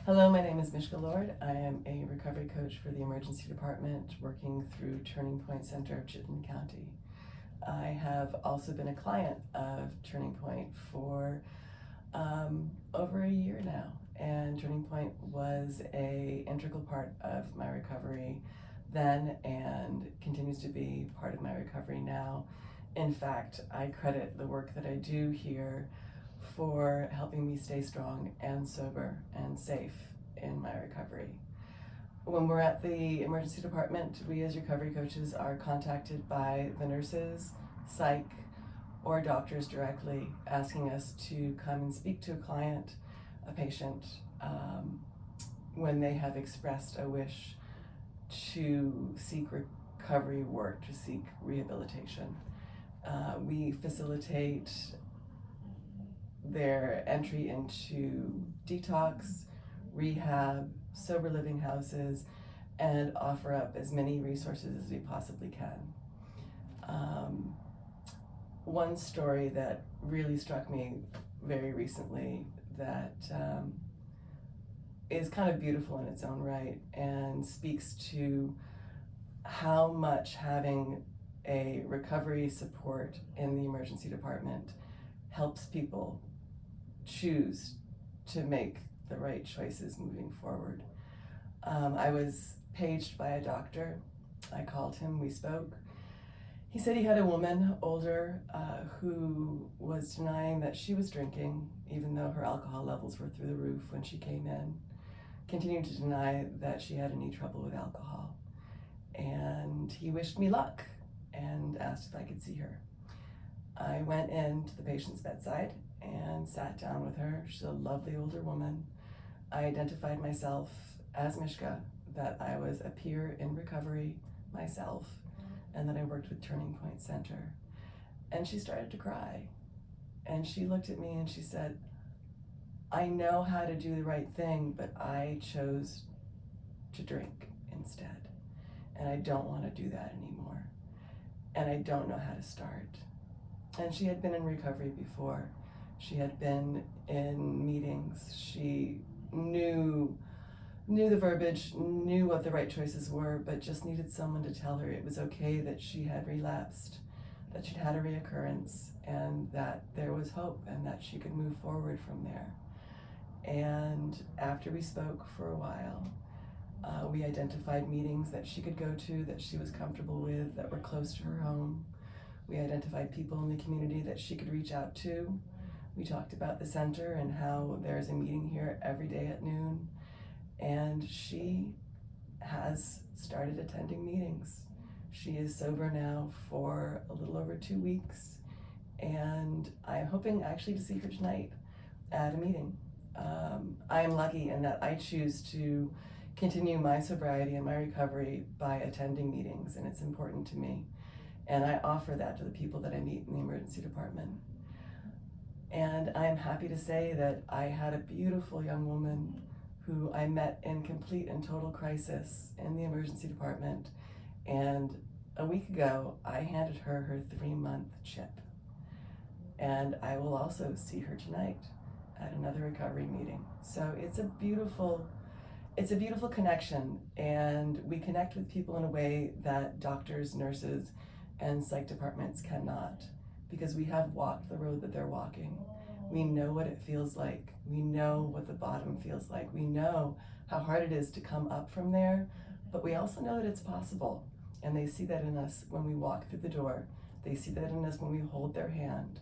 Hello, my name is Mishka. I am a recovery coach for the emergency department working through Turning Point Center of Chittenden County. I have also been a client of Turning Point for over a year now, and Turning Point was an integral part of my recovery then and continues to be part of my recovery now. In fact, I credit the work that I do here for helping me stay strong and sober and safe in my recovery. When we're at the emergency department, we as recovery coaches are contacted by the nurses, psych, or doctors directly asking us to come and speak to a client, a patient, when they have expressed a wish to seek recovery work, to seek rehabilitation. We facilitate their entry into detox, rehab, sober living houses, and offer up as many resources as we possibly can. One story that really struck me very recently that is kind of beautiful in its own right and speaks to how much having a recovery support in the emergency department helps people choose to make the right choices moving forward. I was paged by a doctor. I called him, we spoke. He said he had a woman, older, who was denying that she was drinking, even though her alcohol levels were through the roof when she came in, continued to deny that she had any trouble with alcohol. And he wished me luck and asked if I could see her. I went into the patient's bedside and sat down with her. She's a lovely older woman. I identified myself as Mishka, that I was a peer in recovery myself, and that I worked with Turning Point Center. And she started to cry. And she looked at me and she said, I know how to do the right thing, but I chose to drink instead. And I don't want to do that anymore. And I don't know how to start. And she had been in recovery before. She had been in meetings. She knew the verbiage, knew what the right choices were, but just needed someone to tell her it was okay that she had relapsed, that she'd had a reoccurrence, and that there was hope and that she could move forward from there. And after we spoke for a while, we identified meetings that she could go to, that she was comfortable with, that were close to her home. We identified people in the community that she could reach out to. We talked about the center and how there's a meeting here every day at noon. And she has started attending meetings. She is sober now for a little over 2 weeks. And I'm hoping actually to see her tonight at a meeting. I am lucky in that I choose to continue my sobriety and my recovery by attending meetings, and it's important to me. And I offer that to the people that I meet in the emergency department. And I am happy to say that I had a beautiful young woman who I met in complete and total crisis in the emergency department. And a week ago, I handed her her 3-month chip. And I will also see her tonight at another recovery meeting. So it's a beautiful connection, and we connect with people in a way that doctors, nurses, and psych departments cannot, because we have walked the road that they're walking. We know what it feels like. We know what the bottom feels like. We know how hard it is to come up from there, but we also know that it's possible. And they see that in us when we walk through the door. They see that in us when we hold their hand.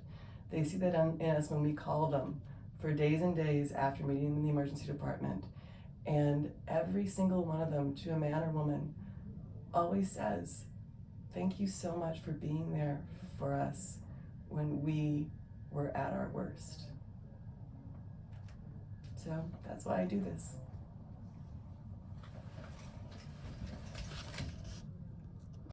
They see that in us when we call them for days and days after meeting in the emergency department. And every single one of them, to a man or woman, always says, thank you so much for being there for us when we were at our worst. So that's why I do this.